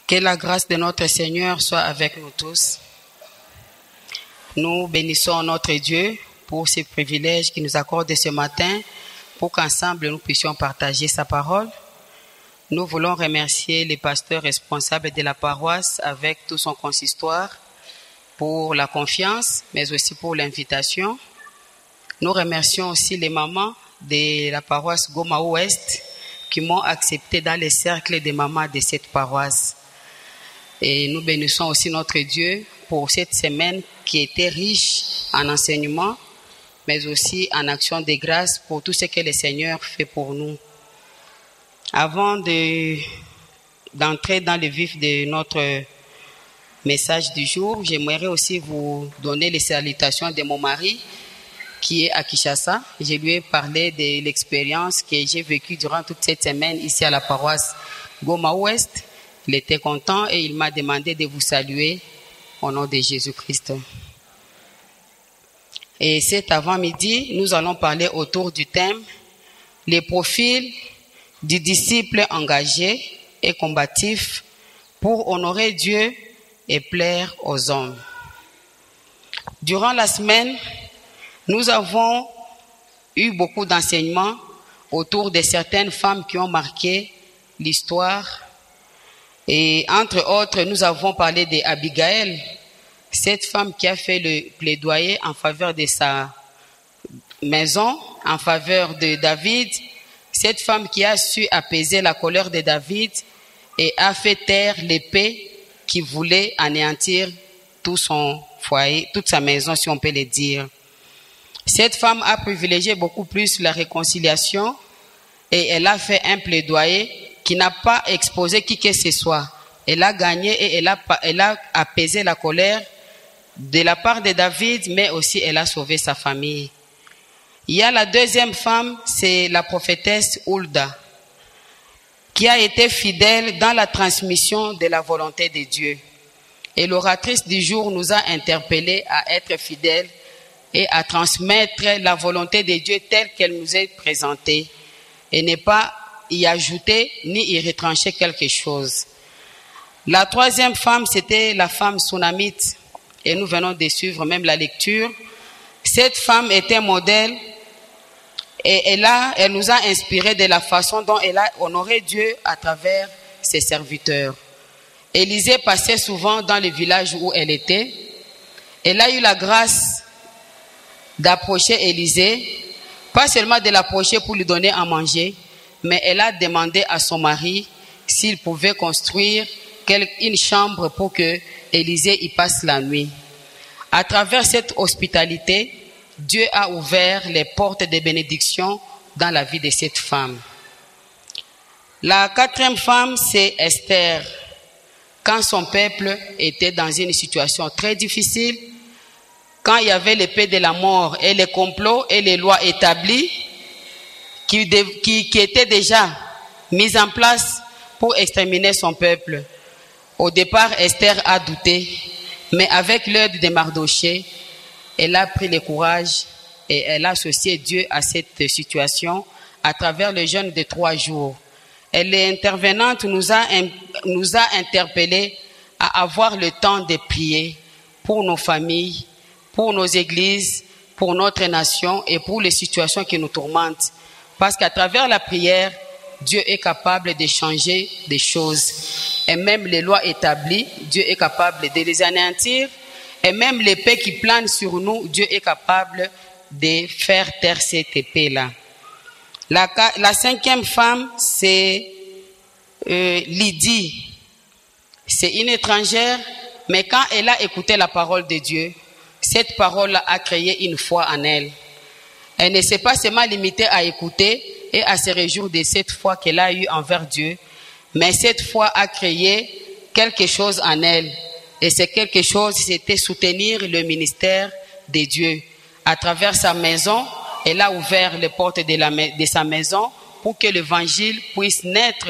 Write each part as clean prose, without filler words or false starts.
Que la grâce de notre Seigneur soit avec nous tous. Nous bénissons notre Dieu pour ce privilège qu'il nous accorde ce matin pour qu'ensemble nous puissions partager sa parole. Nous voulons remercier les pasteurs responsables de la paroisse avec tout son consistoire pour la confiance, mais aussi pour l'invitation. Nous remercions aussi les mamans de la paroisse Goma Ouest qui m'ont accepté dans les cercles des mamans de cette paroisse. Et nous bénissons aussi notre Dieu pour cette semaine qui était riche en enseignement, mais aussi en action de grâce pour tout ce que le Seigneur fait pour nous. Avant d'entrer dans le vif de notre message du jour, j'aimerais aussi vous donner les salutations de mon mari qui est à Kinshasa. Je lui ai parlé de l'expérience que j'ai vécue durant toute cette semaine ici à la paroisse Goma Ouest. Il était content et il m'a demandé de vous saluer au nom de Jésus-Christ. Et cet avant-midi, nous allons parler autour du thème « Les profils du disciple engagé et combatif pour honorer Dieu et plaire aux hommes ». Durant la semaine, nous avons eu beaucoup d'enseignements autour de certaines femmes qui ont marqué l'histoire. Et entre autres, nous avons parlé d'Abigaël, cette femme qui a fait le plaidoyer en faveur de sa maison, en faveur de David, cette femme qui a su apaiser la colère de David et a fait taire l'épée qui voulait anéantir tout son foyer, toute sa maison, si on peut le dire. Cette femme a privilégié beaucoup plus la réconciliation et elle a fait un plaidoyer qui n'a pas exposé qui que ce soit. Elle a gagné et elle a apaisé la colère de la part de David, mais aussi elle a sauvé sa famille. Il y a la deuxième femme, c'est la prophétesse Hulda, qui a été fidèle dans la transmission de la volonté de Dieu. Et l'oratrice du jour nous a interpellés à être fidèles et à transmettre la volonté de Dieu telle qu'elle nous est présentée et ne pas y ajouter ni y retrancher quelque chose. La troisième femme, c'était la femme Sunamite et nous venons de suivre même la lecture. Cette femme était modèle et elle nous a inspiré de la façon dont elle a honoré Dieu à travers ses serviteurs. Élisée passait souvent dans le village où elle était. Elle a eu la grâce d'approcher Élisée, pas seulement de l'approcher pour lui donner à manger, mais elle a demandé à son mari s'il pouvait construire une chambre pour que Élisée y passe la nuit. À travers cette hospitalité, Dieu a ouvert les portes de bénédiction dans la vie de cette femme. La quatrième femme, c'est Esther. Quand son peuple était dans une situation très difficile, quand il y avait l'épée de la mort et les complots et les lois établies, qui était déjà mise en place pour exterminer son peuple. Au départ, Esther a douté, mais avec l'aide de Mardoché, elle a pris le courage et elle a associé Dieu à cette situation à travers le jeûne de 3 jours. Et l'intervenante nous a interpellés à avoir le temps de prier pour nos familles, pour nos églises, pour notre nation et pour les situations qui nous tourmentent. Parce qu'à travers la prière, Dieu est capable de changer des choses. Et même les lois établies, Dieu est capable de les anéantir. Et même l'épée qui plane sur nous, Dieu est capable de faire taire cette épée-là. La cinquième femme, c'est Lydie. C'est une étrangère, mais quand elle a écouté la parole de Dieu, cette parole a créé une foi en elle. Elle ne s'est pas seulement limitée à écouter et à se réjouir de cette foi qu'elle a eue envers Dieu, mais cette foi a créé quelque chose en elle. Et c'est quelque chose, c'était soutenir le ministère de Dieu. À travers sa maison, elle a ouvert les portes de sa maison pour que l'évangile puisse naître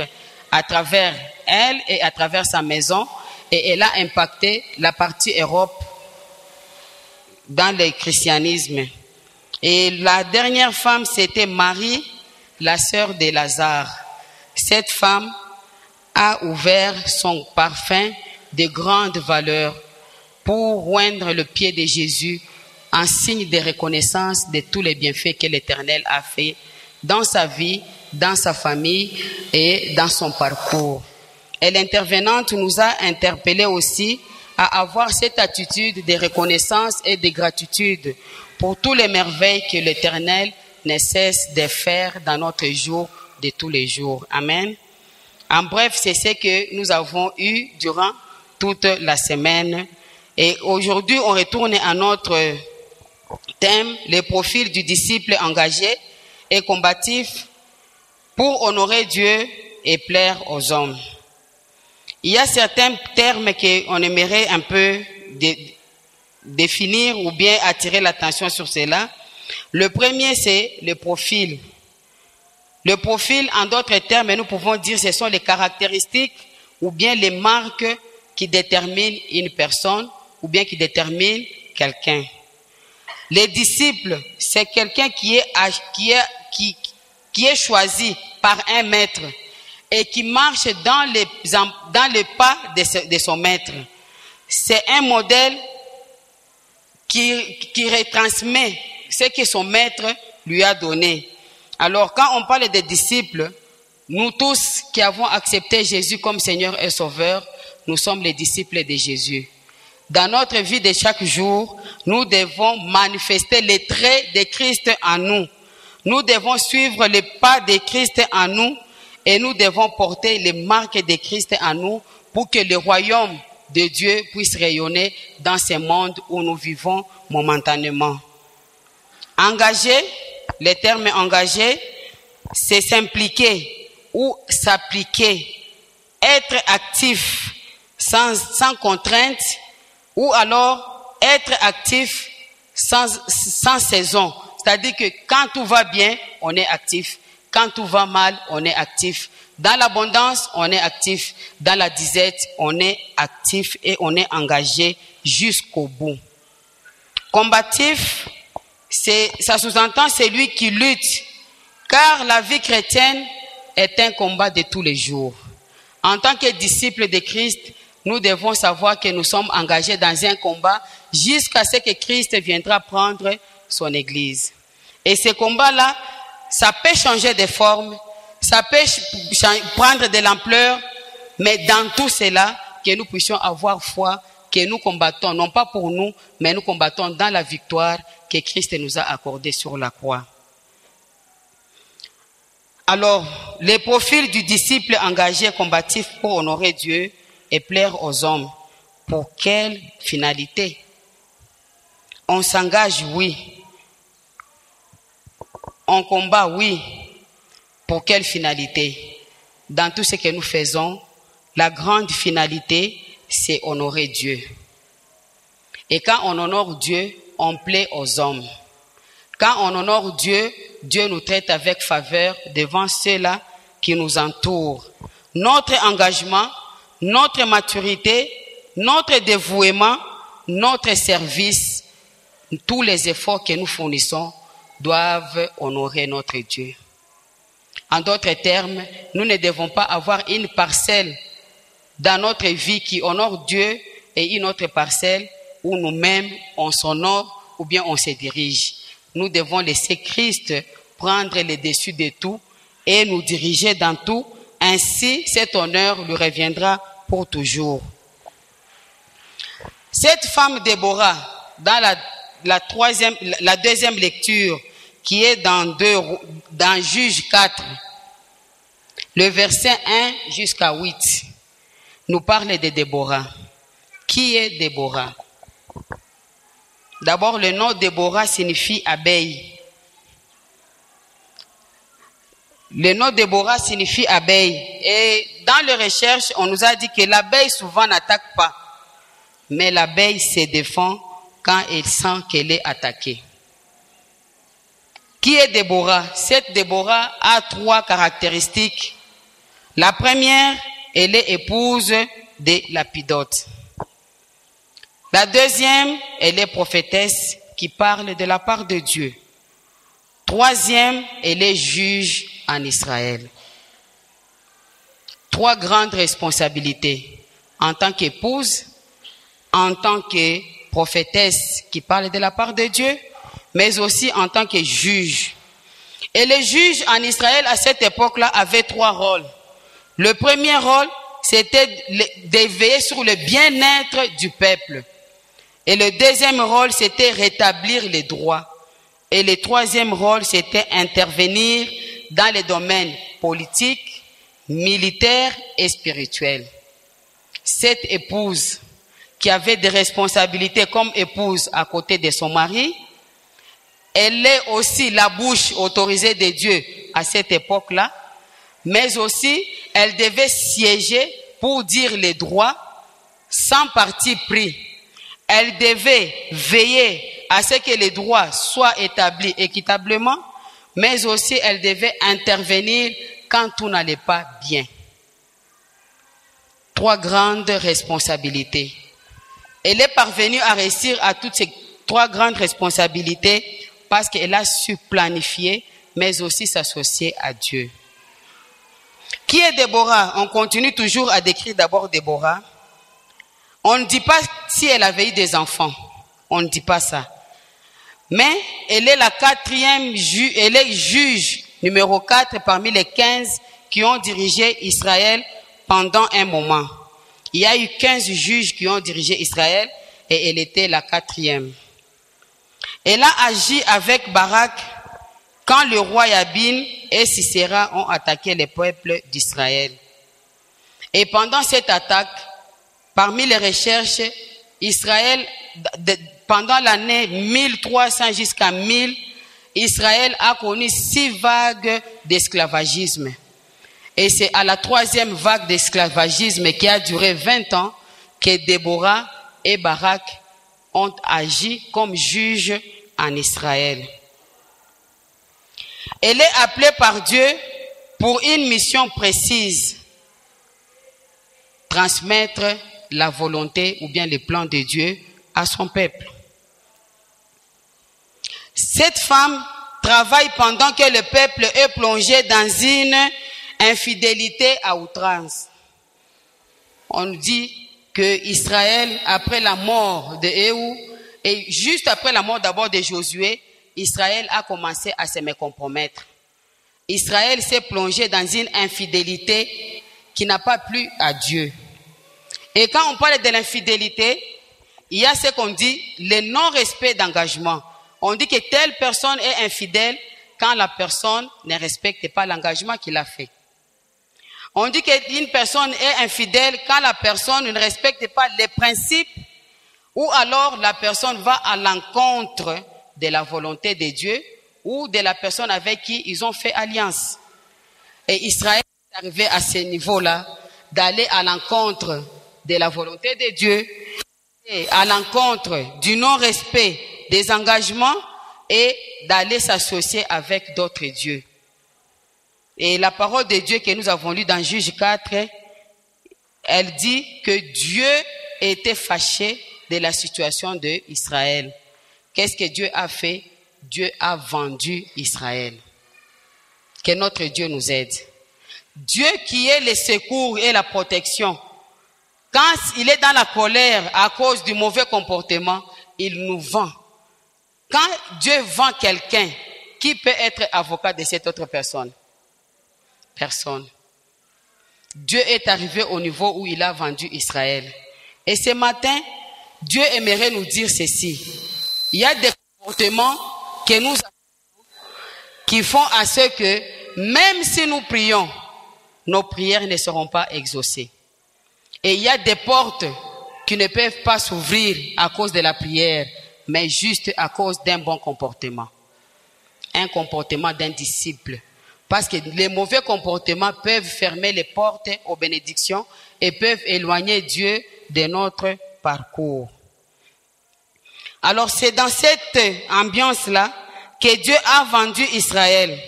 à travers elle et à travers sa maison. Et elle a impacté la partie Europe dans le christianisme. Et la dernière femme, c'était Marie, la sœur de Lazare. Cette femme a ouvert son parfum de grande valeur pour oindre le pied de Jésus en signe de reconnaissance de tous les bienfaits que l'Éternel a fait dans sa vie, dans sa famille et dans son parcours. Et l'intervenante nous a interpellés aussi à avoir cette attitude de reconnaissance et de gratitude pour tous les merveilles que l'Éternel ne cesse de faire dans notre jour de tous les jours. Amen. En bref, c'est ce que nous avons eu durant toute la semaine. Et aujourd'hui, on retourne à notre thème, le profil du disciple engagé et combatif pour honorer Dieu et plaire aux hommes. Il y a certains termes qu'on aimerait un peu définir ou bien attirer l'attention sur cela. Le premier, c'est le profil. Le profil, en d'autres termes, nous pouvons dire ce sont les caractéristiques ou bien les marques qui déterminent une personne ou bien qui déterminent quelqu'un. Les disciples, c'est quelqu'un qui est choisi par un maître et qui marche dans les pas de son maître. C'est un modèle qui retransmet ce que son maître lui a donné. Alors, quand on parle des disciples, nous tous qui avons accepté Jésus comme Seigneur et Sauveur, nous sommes les disciples de Jésus. Dans notre vie de chaque jour, nous devons manifester les traits de Christ en nous. Nous devons suivre les pas de Christ en nous et nous devons porter les marques de Christ en nous pour que le royaume de Dieu puisse rayonner dans ce monde où nous vivons momentanément. Engagé, le terme engagé, c'est s'impliquer ou s'appliquer, être actif sans contrainte ou alors être actif sans saison. C'est-à-dire que quand tout va bien, on est actif. Quand tout va mal, on est actif. Dans l'abondance, on est actif. Dans la disette, on est actif et on est engagé jusqu'au bout. Combatif, ça sous-entend celui qui lutte, car la vie chrétienne est un combat de tous les jours. En tant que disciples de Christ, nous devons savoir que nous sommes engagés dans un combat jusqu'à ce que Christ viendra prendre son Église. Et ce combat-là, ça peut changer de forme, ça peut prendre de l'ampleur, mais dans tout cela, que nous puissions avoir foi, que nous combattons, non pas pour nous, mais nous combattons dans la victoire que Christ nous a accordée sur la croix. Alors, le profil du disciple engagé combatif pour honorer Dieu et plaire aux hommes. Pour quelle finalité? On s'engage, oui. On combat, oui. Pour quelle finalité? Dans tout ce que nous faisons, la grande finalité, c'est honorer Dieu. Et quand on honore Dieu, on plaît aux hommes. Quand on honore Dieu, Dieu nous traite avec faveur devant ceux-là qui nous entourent. Notre engagement, notre maturité, notre dévouement, notre service, tous les efforts que nous fournissons doivent honorer notre Dieu. En d'autres termes, nous ne devons pas avoir une parcelle dans notre vie qui honore Dieu et une autre parcelle où nous-mêmes on s'honore ou bien on se dirige. Nous devons laisser Christ prendre le dessus de tout et nous diriger dans tout. Ainsi, cet honneur lui reviendra pour toujours. Cette femme Déborah, dans la deuxième lecture, qui est dans Juge 4, le verset 1 jusqu'à 8, nous parle de Déborah. Qui est Déborah? D'abord, le nom Déborah signifie abeille. Le nom Déborah signifie abeille. Et dans les recherches, on nous a dit que l'abeille souvent n'attaque pas. Mais l'abeille se défend quand elle sent qu'elle est attaquée. Qui est Déborah? Cette Déborah a 3 caractéristiques. La première, elle est épouse de Lapidote. La deuxième, elle est prophétesse qui parle de la part de Dieu. Troisième, elle est juge en Israël. 3 grandes responsabilités. En tant qu'épouse, en tant que prophétesse qui parle de la part de Dieu, mais aussi en tant que juge. Et les juges en Israël à cette époque-là avaient 3 rôles. Le premier rôle, c'était de veiller sur le bien-être du peuple. Et le deuxième rôle, c'était rétablir les droits. Et le troisième rôle, c'était intervenir dans les domaines politiques, militaires et spirituels. Cette épouse qui avait des responsabilités comme épouse à côté de son mari, elle est aussi la bouche autorisée de Dieu à cette époque-là, mais aussi elle devait siéger pour dire les droits sans parti pris. Elle devait veiller à ce que les droits soient établis équitablement, mais aussi elle devait intervenir quand tout n'allait pas bien. 3 grandes responsabilités. Elle est parvenue à réussir à toutes ces 3 grandes responsabilités parce qu'elle a su planifier, mais aussi s'associer à Dieu. Qui est Déborah? On continue toujours à décrire d'abord Déborah. On ne dit pas si elle avait eu des enfants. On ne dit pas ça. Mais elle est la 4e elle est juge numéro 4 parmi les 15 qui ont dirigé Israël pendant un moment. Il y a eu 15 juges qui ont dirigé Israël et elle était la 4e. Elle a agi avec Barak quand le roi Yabin et Sisera ont attaqué les peuples d'Israël. Et pendant cette attaque, parmi les recherches, Israël, pendant l'année 1300 jusqu'à 1000, Israël a connu 6 vagues d'esclavagisme. Et c'est à la 3e vague d'esclavagisme qui a duré 20 ans que Déborah et Barak ont agi comme juges en Israël. Elle est appelée par Dieu pour une mission précise. Transmettre la volonté ou bien les plans de Dieu à son peuple. Cette femme travaille pendant que le peuple est plongé dans une infidélité à outrance. On nous dit que Israël, après la mort de Éhud, et juste après la mort d'abord de Josué, Israël a commencé à se mécompromettre. Israël s'est plongé dans une infidélité qui n'a pas plu à Dieu. Et quand on parle de l'infidélité, il y a ce qu'on dit, le non-respect d'engagement. On dit que telle personne est infidèle quand la personne ne respecte pas l'engagement qu'il a fait. On dit qu'une personne est infidèle quand la personne ne respecte pas les principes ou alors la personne va à l'encontre de la volonté de Dieu ou de la personne avec qui ils ont fait alliance. Et Israël est arrivé à ce niveau-là d'aller à l'encontre de la volonté de Dieu et à l'encontre du non-respect des engagements et d'aller s'associer avec d'autres dieux. Et la parole de Dieu que nous avons lue dans Juge 4, elle dit que Dieu était fâché de la situation d'Israël. Qu'est-ce que Dieu a fait? Dieu a vendu Israël. Que notre Dieu nous aide. Dieu qui est le secours et la protection, quand il est dans la colère à cause du mauvais comportement, il nous vend. Quand Dieu vend quelqu'un, qui peut être avocat de cette autre personne? Personne. Dieu est arrivé au niveau où il a vendu Israël. Et ce matin, Dieu aimerait nous dire ceci. Il y a des comportements que nous avons qui font à ce que, même si nous prions, nos prières ne seront pas exaucées. Et il y a des portes qui ne peuvent pas s'ouvrir à cause de la prière, mais juste à cause d'un bon comportement. Un comportement d'un disciple. Parce que les mauvais comportements peuvent fermer les portes aux bénédictions et peuvent éloigner Dieu de notre parcours. Alors c'est dans cette ambiance-là que Dieu a vendu Israël.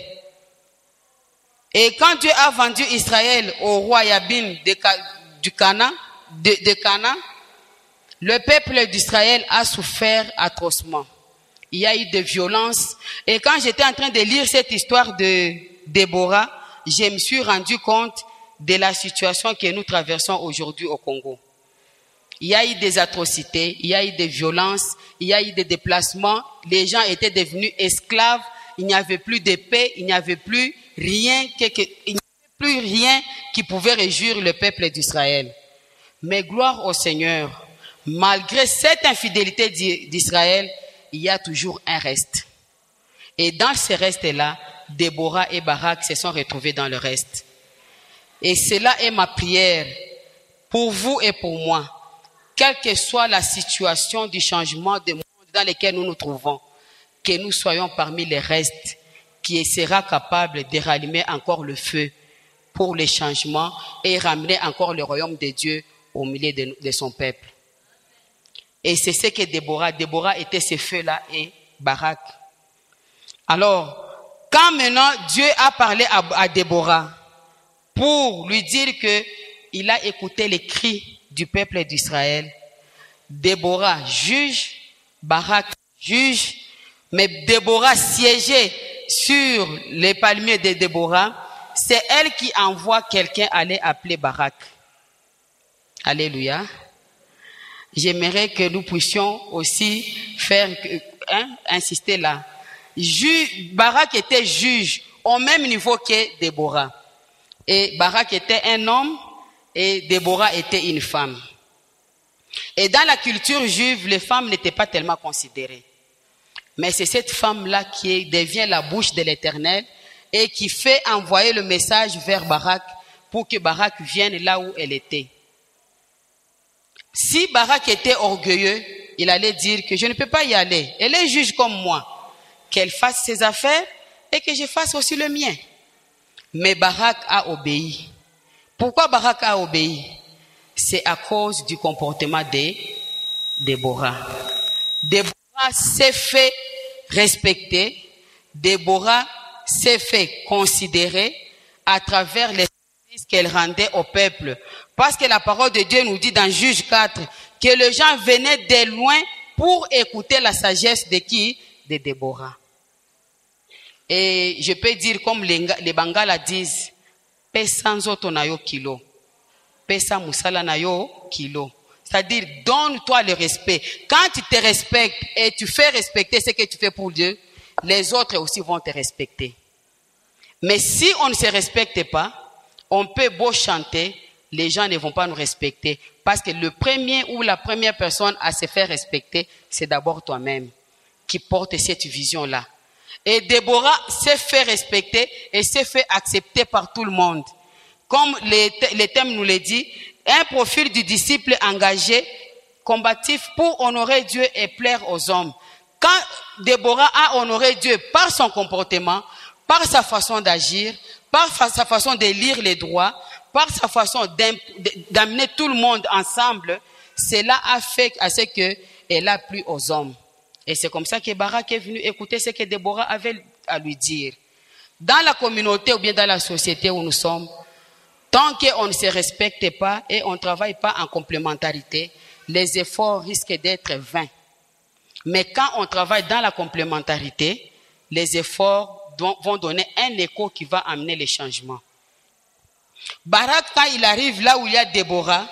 Et quand Dieu a vendu Israël au roi Yabin de Canaan, le peuple d'Israël a souffert atrocement. Il y a eu des violences. Et quand j'étais en train de lire cette histoire de Déborah, je me suis rendu compte de la situation que nous traversons aujourd'hui au Congo. Il y a eu des atrocités, il y a eu des violences, il y a eu des déplacements, les gens étaient devenus esclaves, il n'y avait plus de paix, il n'y avait plus rien, qui pouvait réjouir le peuple d'Israël. Mais gloire au Seigneur, malgré cette infidélité d'Israël, il y a toujours un reste. Et dans ce reste-là, Déborah et Barak se sont retrouvés dans le reste. Et cela est ma prière pour vous et pour moi. Quelle que soit la situation du changement de monde dans lequel nous nous trouvons, que nous soyons parmi les restes qui sera capable de rallumer encore le feu pour les changements et ramener encore le royaume de Dieu au milieu de son peuple. Et c'est ce que Déborah était ce feu-là et Barak. Alors, quand maintenant Dieu a parlé à Déborah pour lui dire que il a écouté les cris du peuple d'Israël, Déborah juge, Barak juge, mais Déborah siégeait sur les palmiers de Déborah, c'est elle qui envoie quelqu'un aller appeler Barak. Alléluia. J'aimerais que nous puissions aussi faire, insister là. Barak était juge au même niveau que Déborah. Et Barak était un homme et Déborah était une femme. Et dans la culture juive, les femmes n'étaient pas tellement considérées. Mais c'est cette femme-là qui devient la bouche de l'Éternel et qui fait envoyer le message vers Barak pour que Barak vienne là où elle était. Si Barak était orgueilleux, il allait dire que je ne peux pas y aller. Elle est juge comme moi. Qu'elle fasse ses affaires et que je fasse aussi le mien. Mais Barak a obéi. Pourquoi Barak a obéi? C'est à cause du comportement de Déborah. Déborah s'est fait respecter. Déborah s'est fait considérer à travers les services qu'elle rendait au peuple. Parce que la parole de Dieu nous dit dans Juge 4 que les gens venaient de loin pour écouter la sagesse de qui? De Déborah. Et je peux dire comme les Bangala disent, pesa nzoto na yo kilo, pesa musala na yo kilo. C'est-à-dire, donne-toi le respect. Quand tu te respectes et tu fais respecter ce que tu fais pour Dieu, les autres aussi vont te respecter. Mais si on ne se respecte pas, on peut beau chanter, les gens ne vont pas nous respecter. Parce que le premier ou la première personne à se faire respecter, c'est d'abord toi-même qui porte cette vision-là. Et Déborah s'est fait respecter et s'est fait accepter par tout le monde. Comme les thèmes nous le dit, un profil du disciple engagé, combatif pour honorer Dieu et plaire aux hommes. Quand Déborah a honoré Dieu par son comportement, par sa façon d'agir, par sa façon de lire les droits, par sa façon d'amener tout le monde ensemble, cela a fait à ce qu'elle a plu aux hommes. Et c'est comme ça que Barak est venu écouter ce que Déborah avait à lui dire. Dans la communauté ou bien dans la société où nous sommes, tant qu'on ne se respecte pas et on ne travaille pas en complémentarité, les efforts risquent d'être vains. Mais quand on travaille dans la complémentarité, les efforts vont donner un écho qui va amener les changements. Barak, quand il arrive là où il y a Déborah,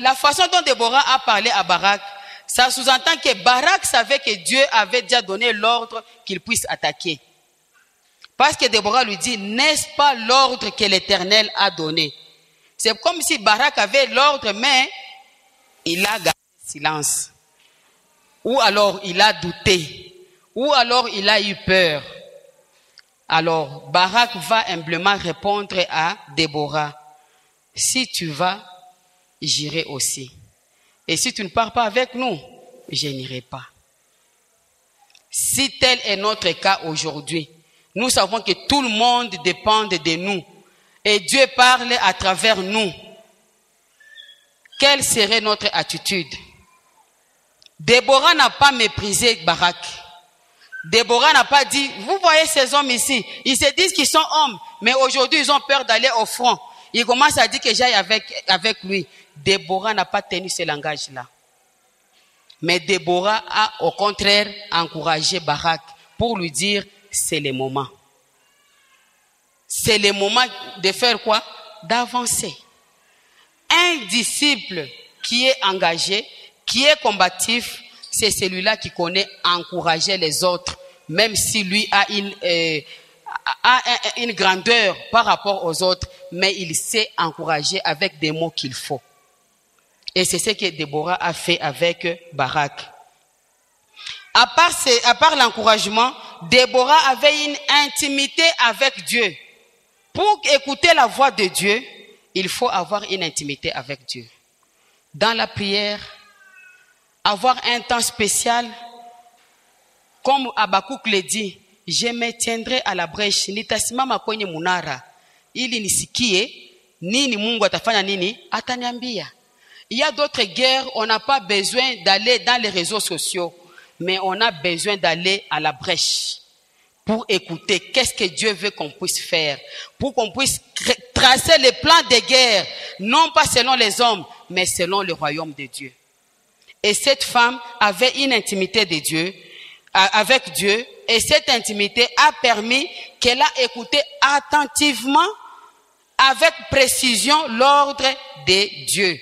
la façon dont Déborah a parlé à Barak, ça sous-entend que Barak savait que Dieu avait déjà donné l'ordre qu'il puisse attaquer. Parce que Déborah lui dit, n'est-ce pas l'ordre que l'Éternel a donné? C'est comme si Barak avait l'ordre, mais il a gardé silence. Ou alors il a douté. Ou alors il a eu peur. Alors Barak va humblement répondre à Déborah, si tu vas, j'irai aussi. Et si tu ne pars pas avec nous, je n'irai pas. Si tel est notre cas aujourd'hui, nous savons que tout le monde dépend de nous. Et Dieu parle à travers nous. Quelle serait notre attitude? Déborah n'a pas méprisé Barak. Déborah n'a pas dit, vous voyez ces hommes ici, ils se disent qu'ils sont hommes, mais aujourd'hui ils ont peur d'aller au front. Ils commencent à dire que j'aille avec lui. Déborah n'a pas tenu ce langage-là. Mais Déborah a au contraire encouragé Barak pour lui dire, c'est le moment. C'est le moment de faire quoi? d'avancer. Un disciple qui est engagé, qui est combatif, c'est celui-là qui connaît encourager les autres, même si lui a une grandeur par rapport aux autres, mais il sait encourager avec des mots qu'il faut. Et c'est ce que Déborah a fait avec Barak. À part l'encouragement, Déborah avait une intimité avec Dieu. Pour écouter la voix de Dieu, il faut avoir une intimité avec Dieu. Dans la prière, avoir un temps spécial, comme Habakkuk le dit, je me tiendrai à la brèche, nitasimama kwenye munara, ili nisikie, nini Mungu atafanya nini, ataniambia. Il y a d'autres guerres, on n'a pas besoin d'aller dans les réseaux sociaux, mais on a besoin d'aller à la brèche pour écouter qu'est-ce que Dieu veut qu'on puisse faire, pour qu'on puisse tracer les plans de guerre, non pas selon les hommes, mais selon le royaume de Dieu. Et cette femme avait une intimité de Dieu, avec Dieu, et cette intimité a permis qu'elle a écouté attentivement, avec précision, l'ordre de Dieu.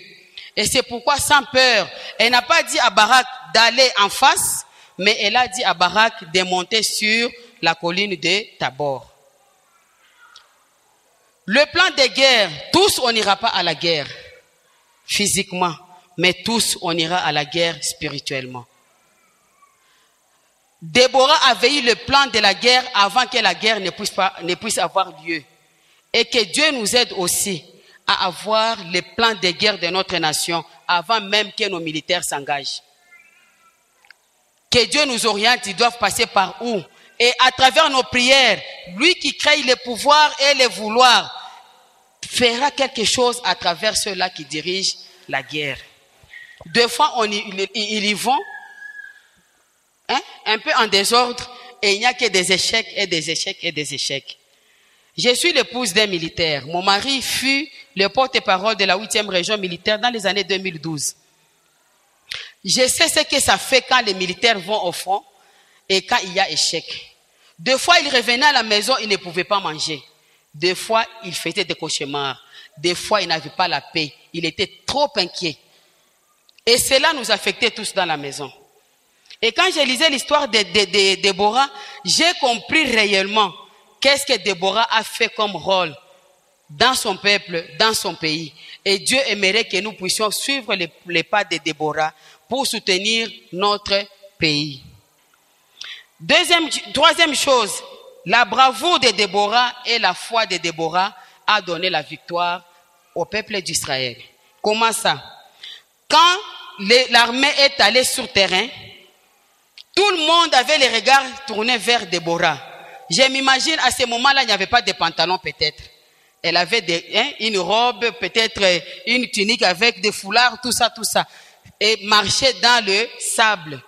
Et c'est pourquoi, sans peur, elle n'a pas dit à Barak d'aller en face, mais elle a dit à Barak de monter sur la colline de Tabor. Le plan de guerre, tous on n'ira pas à la guerre physiquement, mais tous on ira à la guerre spirituellement. Déborah avait eu le plan de la guerre avant que la guerre ne puisse avoir lieu. Et que Dieu nous aide aussi à avoir les plans de guerre de notre nation avant même que nos militaires s'engagent. Que Dieu nous oriente, ils doivent passer par où? Et à travers nos prières, lui qui crée le pouvoir et le vouloir, fera quelque chose à travers ceux-là qui dirigent la guerre. Deux fois, ils y vont, un peu en désordre, et il n'y a que des échecs et des échecs et des échecs. Je suis l'épouse d'un militaire. Mon mari fut le porte-parole de la 8e région militaire dans les années 2012. Je sais ce que ça fait quand les militaires vont au front et quand il y a échec. Deux fois, il revenait à la maison, il ne pouvait pas manger. Deux fois, il faisait des cauchemars. Des fois, il n'avait pas la paix. Il était trop inquiet. Et cela nous affectait tous dans la maison. Et quand je lisais l'histoire de Déborah, j'ai compris réellement qu'est-ce que Déborah a fait comme rôle dans son peuple, dans son pays. Et Dieu aimerait que nous puissions suivre les pas de Déborah pour soutenir notre pays. Troisième chose, la bravoure de Déborah et la foi de Déborah a donné la victoire au peuple d'Israël. Comment ça? Quand l'armée est allée sur terrain, tout le monde avait les regards tournés vers Déborah. Je m'imagine à ce moment-là, il n'y avait pas de pantalon peut-être. Elle avait une robe, peut-être une tunique avec des foulards, tout ça. Et marchait dans le sable.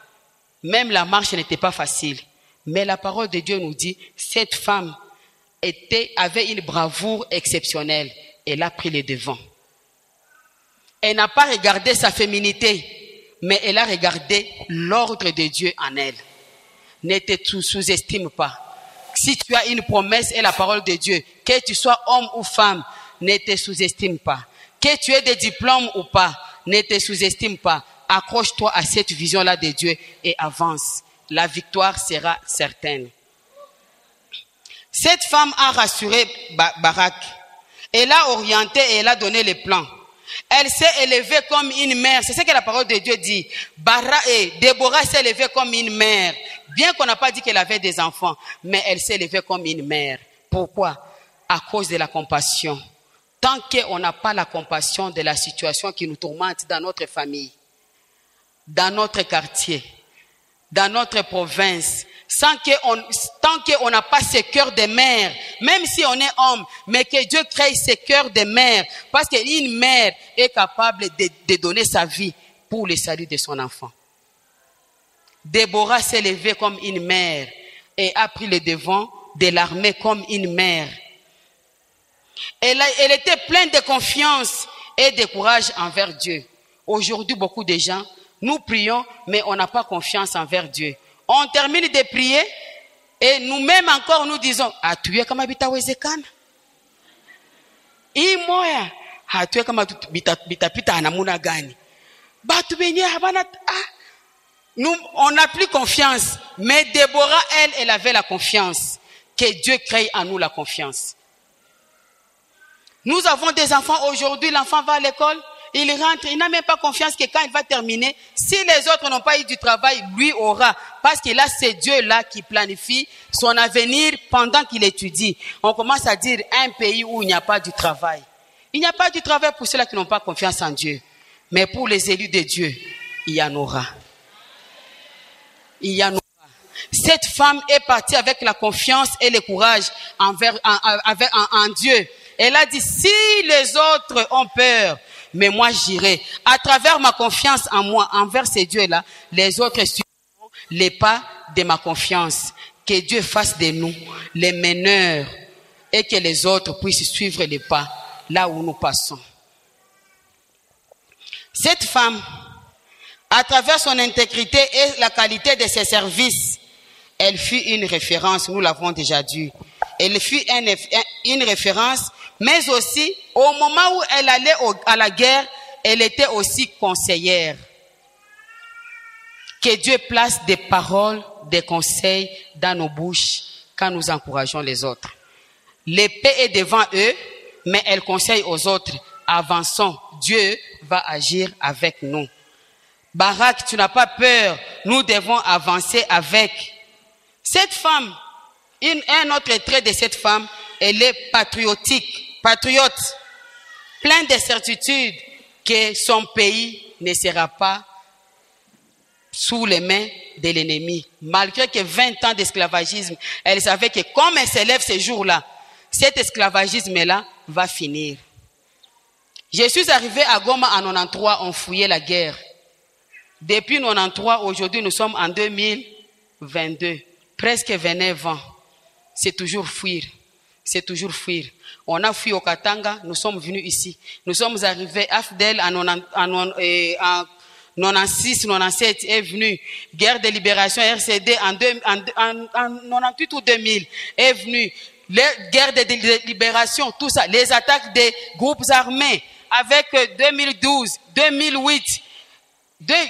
Même la marche n'était pas facile. Mais la parole de Dieu nous dit, cette femme avait une bravoure exceptionnelle. Elle a pris les devants. Elle n'a pas regardé sa féminité, mais elle a regardé l'ordre de Dieu en elle. Ne te sous-estime pas. Si tu as une promesse et la parole de Dieu, que tu sois homme ou femme, ne te sous-estime pas. Que tu aies des diplômes ou pas, ne te sous-estime pas. Accroche-toi à cette vision-là de Dieu et avance. La victoire sera certaine. Cette femme a rassuré Barak. Elle a orienté et elle a donné les plans. Elle s'est élevée comme une mère. C'est ce que la parole de Dieu dit. Déborah s'est élevée comme une mère. Bien qu'on n'a pas dit qu'elle avait des enfants, mais elle s'est élevée comme une mère. Pourquoi? À cause de la compassion. Tant qu'on n'a pas la compassion de la situation qui nous tourmente dans notre famille, dans notre quartier, dans notre province, tant qu'on n'a pas ce cœur de mère, même si on est homme, mais que Dieu crée ce cœur de mère, parce qu'une mère est capable de donner sa vie pour le salut de son enfant. Déborah s'est levée comme une mère et a pris le devant de l'armée comme une mère. Elle était pleine de confiance et de courage envers Dieu. Aujourd'hui, beaucoup de gens, nous prions, mais on n'a pas confiance envers Dieu. On termine de prier et nous-mêmes encore nous disons, ah, tu es comme Abitawezekana. Imoya hatue kama bitapita anamuna gani. Batu benye habana nous on n'a plus confiance, mais Déborah elle avait la confiance que Dieu crée en nous la confiance. Nous avons des enfants aujourd'hui, l'enfant va à l'école, il rentre, il n'a même pas confiance que quand il va terminer, si les autres n'ont pas eu du travail, lui aura. Parce que là, c'est Dieu là qui planifie son avenir pendant qu'il étudie. On commence à dire un pays où il n'y a pas du travail. Il n'y a pas du travail pour ceux-là qui n'ont pas confiance en Dieu. Mais pour les élus de Dieu, il y en aura. Il y en aura. Cette femme est partie avec la confiance et le courage en Dieu. Elle a dit, si les autres ont peur, mais moi j'irai. À travers ma confiance en moi, envers ces dieux-là, les autres suivront les pas de ma confiance. Que Dieu fasse de nous les meneurs et que les autres puissent suivre les pas là où nous passons. Cette femme, à travers son intégrité et la qualité de ses services, elle fut une référence, nous l'avons déjà dit. Elle fut une référence, mais aussi, au moment où elle allait à la guerre, elle était aussi conseillère. Que Dieu place des paroles, des conseils dans nos bouches quand nous encourageons les autres. L'épée est devant eux, mais elle conseille aux autres. Avançons, Dieu va agir avec nous. Barak, tu n'as pas peur, nous devons avancer avec. Cette femme, un autre trait de cette femme, elle est patriotique, patriote, plein de certitude que son pays ne sera pas sous les mains de l'ennemi. Malgré que 20 ans d'esclavagisme, elle savait que comme elle s'élève ces jours-là, cet esclavagisme-là va finir. Je suis arrivé à Goma en 93, on fouillait la guerre. Depuis 93, aujourd'hui nous sommes en 2022, presque 29 ans. C'est toujours fuir. C'est toujours fuir. On a fui au Katanga, nous sommes venus ici. Nous sommes arrivés à Afdel en 96, 97 est venu. Guerre de libération RCD en 98 ou 2000 est venu. Les guerres de libération, tout ça. Les attaques des groupes armés avec 2012, 2008.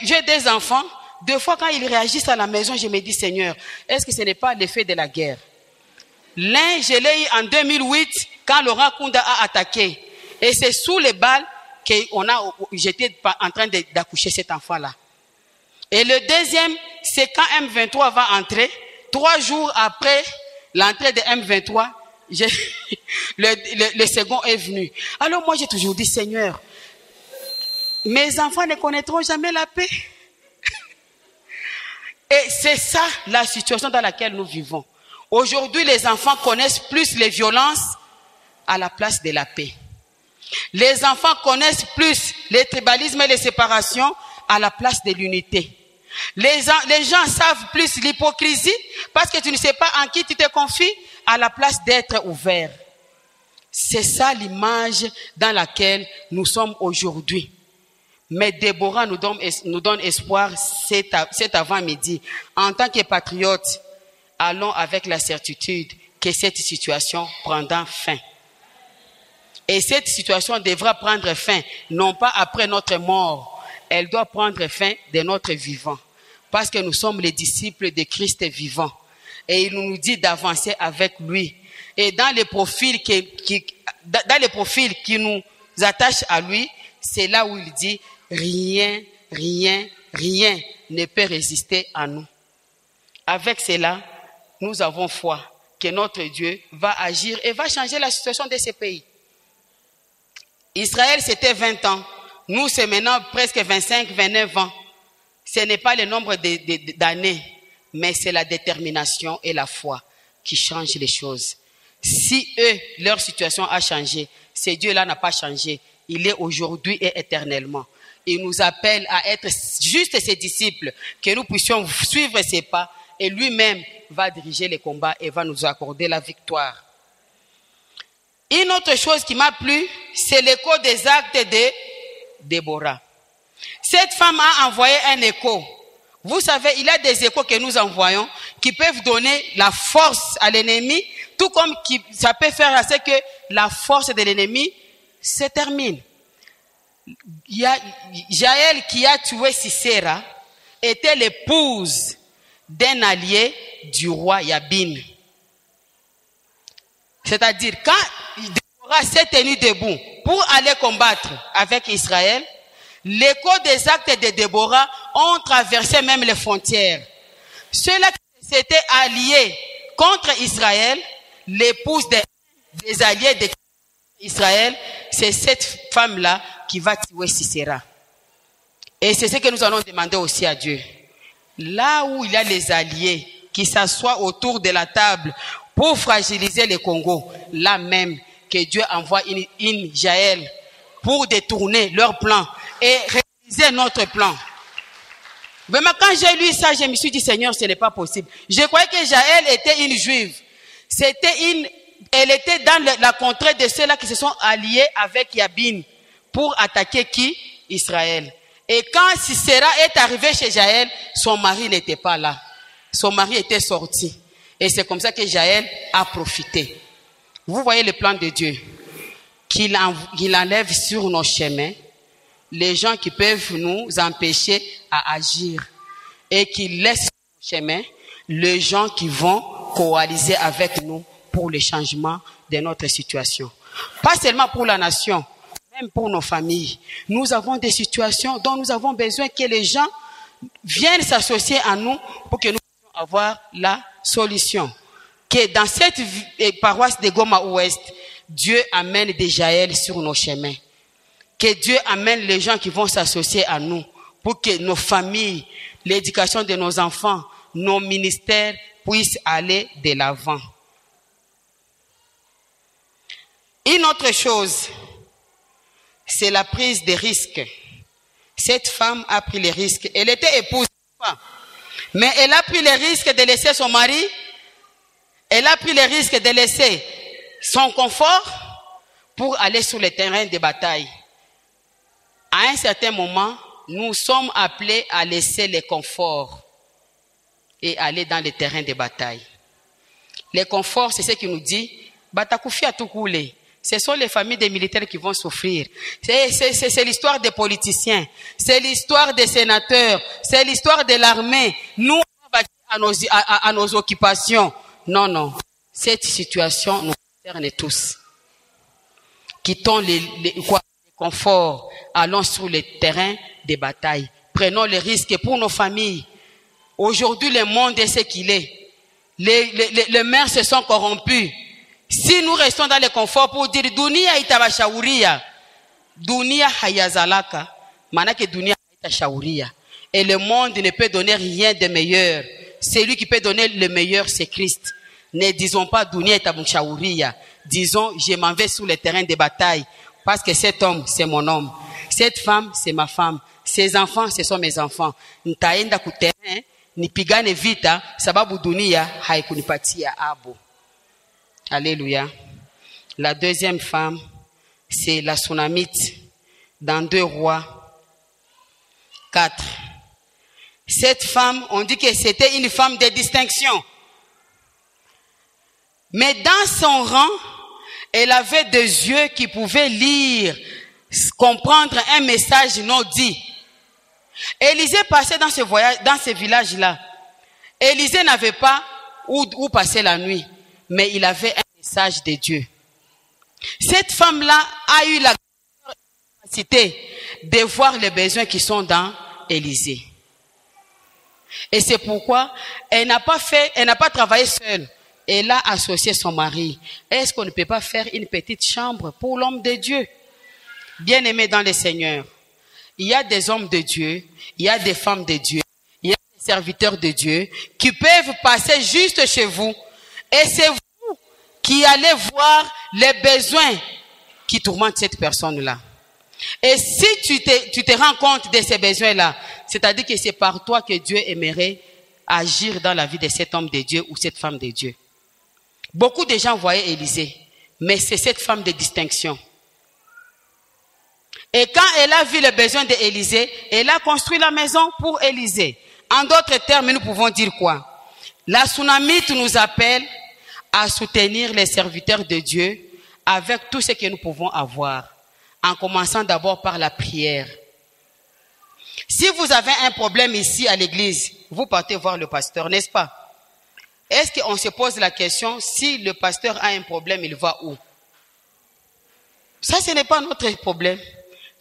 J'ai des enfants. Deux fois quand ils réagissent à la maison, je me dis, Seigneur, est-ce que ce n'est pas l'effet de la guerre? L'un, je l'ai eu en 2008, quand Laurent Kunda a attaqué. Et c'est sous les balles que j'étais en train d'accoucher cet enfant-là. Et le deuxième, c'est quand M23 va entrer. 3 jours après l'entrée de M23, le second est venu. Alors moi, j'ai toujours dit, Seigneur, mes enfants ne connaîtront jamais la paix. Et c'est ça la situation dans laquelle nous vivons. Aujourd'hui, les enfants connaissent plus les violences à la place de la paix. Les enfants connaissent plus les tribalismes et les séparations à la place de l'unité. Les gens savent plus l'hypocrisie parce que tu ne sais pas en qui tu te confies à la place d'être ouvert. C'est ça l'image dans laquelle nous sommes aujourd'hui. Mais Déborah nous donne espoir cet avant-midi. En tant que patriotes, allons avec la certitude que cette situation prendra fin. Et cette situation devra prendre fin, non pas après notre mort. Elle doit prendre fin de notre vivant. Parce que nous sommes les disciples de Christ vivant. Et il nous dit d'avancer avec lui. Et dans les profils qui nous attachent à lui, c'est là où il dit, rien ne peut résister à nous. Avec cela, nous avons foi que notre Dieu va agir et va changer la situation de ces pays. Israël, c'était 20 ans. Nous, c'est maintenant presque 25, 29 ans. Ce n'est pas le nombre d'années, mais c'est la détermination et la foi qui changent les choses. Si eux, leur situation a changé, ce Dieu-là n'a pas changé. Il est aujourd'hui et éternellement. Il nous appelle à être juste ses disciples, que nous puissions suivre ses pas, et lui-même va diriger les combats et va nous accorder la victoire. Une autre chose qui m'a plu, c'est l'écho des actes de Déborah. Cette femme a envoyé un écho. Vous savez, il y a des échos que nous envoyons qui peuvent donner la force à l'ennemi, tout comme ça peut faire à ce que la force de l'ennemi se termine. Jaël qui a tué Sisera était l'épouse d'un allié du roi Yabin. C'est-à-dire, quand Déborah s'est tenue debout pour aller combattre avec Israël, l'écho des actes de Déborah ont traversé même les frontières. Ceux-là qui s'étaient alliés contre Israël, l'épouse des alliés d'Israël, c'est cette femme-là qui va tuer Sisera. Et c'est ce que nous allons demander aussi à Dieu. Là où il y a les alliés qui s'assoient autour de la table pour fragiliser le Congo, là même que Dieu envoie une Jaël pour détourner leur plan et réaliser notre plan. Vraiment, quand j'ai lu ça, je me suis dit, Seigneur, ce n'est pas possible. Je croyais que Jaël était une juive. Elle était dans la contrée de ceux-là qui se sont alliés avec Yabin pour attaquer qui? Israël. Et quand Sisera est arrivé chez Jaël, son mari n'était pas là. Son mari était sorti. Et c'est comme ça que Jaël a profité. Vous voyez le plan de Dieu. Qu'il enlève sur nos chemins les gens qui peuvent nous empêcher à agir. Et qu'il laisse sur nos chemins les gens qui vont coaliser avec nous pour le changement de notre situation. Pas seulement pour la nation, même pour nos familles. Nous avons des situations dont nous avons besoin que les gens viennent s'associer à nous pour que nous puissions avoir la solution. Que dans cette paroisse de Goma Ouest, Dieu amène des Jaël sur nos chemins. Que Dieu amène les gens qui vont s'associer à nous pour que nos familles, l'éducation de nos enfants, nos ministères puissent aller de l'avant. Une autre chose, c'est la prise de risques. Cette femme a pris les risques. Elle était épouse, mais elle a pris le risque de laisser son mari. Elle a pris le risque de laisser son confort pour aller sur le terrain de bataille. À un certain moment, nous sommes appelés à laisser le confort et aller dans le terrain de bataille. Le confort, c'est ce qui nous dit, Batakufi a tout coulé. Ce sont les familles des militaires qui vont souffrir. C'est l'histoire des politiciens. C'est l'histoire des sénateurs. C'est l'histoire de l'armée. Nous, on va à nos occupations. Non, non. Cette situation nous concerne tous. Quittons les conforts. Allons sur le terrain des batailles. Prenons les risques pour nos familles. Aujourd'hui, le monde est ce qu'il est. Les mères se sont corrompues. Si nous restons dans le confort pour dire dunia itabashauria, dunia hayazalaka, manake dunia itashauria. Et le monde ne peut donner rien de meilleur. Celui qui peut donner le meilleur, c'est Christ. Ne disons pas dunia itabashauria. Disons, je m'en vais sur le terrain de bataille parce que cet homme, c'est mon homme. Cette femme, c'est ma femme. Ces enfants, ce sont mes enfants. Nitaenda kuterrain, nipigane vita, sababu dunia haikunipatia abo. Alléluia. La deuxième femme, c'est la Sunamite dans 2 Rois 4. Cette femme, on dit que c'était une femme de distinction. Mais dans son rang, elle avait des yeux qui pouvaient lire, comprendre un message non dit. Élisée passait dans ce voyage, dans ce village-là. Élisée n'avait pas où passer la nuit. Mais il avait un message de Dieu. Cette femme-là a eu la capacité de voir les besoins qui sont dans Élisée. Et c'est pourquoi elle n'a pas travaillé seule. Elle a associé son mari. Est-ce qu'on ne peut pas faire une petite chambre pour l'homme de Dieu? Bien-aimé dans le Seigneur, il y a des hommes de Dieu, il y a des femmes de Dieu, il y a des serviteurs de Dieu qui peuvent passer juste chez vous. Et c'est vous qui allez voir les besoins qui tourmentent cette personne-là. Et si tu te rends compte de ces besoins-là, c'est-à-dire que c'est par toi que Dieu aimerait agir dans la vie de cet homme de Dieu ou cette femme de Dieu. Beaucoup de gens voyaient Élisée, mais c'est cette femme de distinction. Et quand elle a vu les besoins d'Élisée, elle a construit la maison pour Élisée. En d'autres termes, nous pouvons dire quoi? La Sunamite nous appelle à soutenir les serviteurs de Dieu avec tout ce que nous pouvons avoir. en commençant d'abord par la prière. Si vous avez un problème ici à l'église, vous partez voir le pasteur, n'est-ce pas? Est-ce qu'on se pose la question, si le pasteur a un problème, il va où? Ça, ce n'est pas notre problème.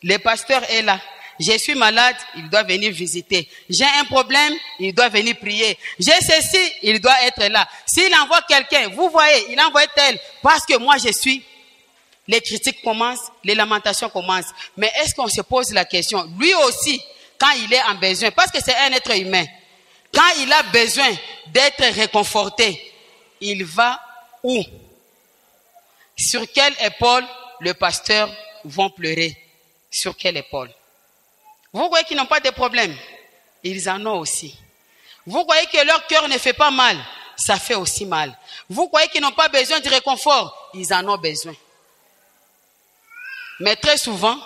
Le pasteur est là. Je suis malade, il doit venir visiter. J'ai un problème, il doit venir prier. J'ai ceci, il doit être là. S'il envoie quelqu'un, vous voyez, il envoie tel, parce que moi je suis. Les critiques commencent, les lamentations commencent. Mais est-ce qu'on se pose la question, lui aussi, quand il est en besoin, parce que c'est un être humain, quand il a besoin d'être réconforté, il va où? Sur quelle épaule le pasteur va pleurer? Sur quelle épaule? Vous voyez qu'ils n'ont pas de problème. Ils en ont aussi. Vous voyez que leur cœur ne fait pas mal. Ça fait aussi mal. Vous voyez qu'ils n'ont pas besoin de réconfort. Ils en ont besoin. Mais très souvent,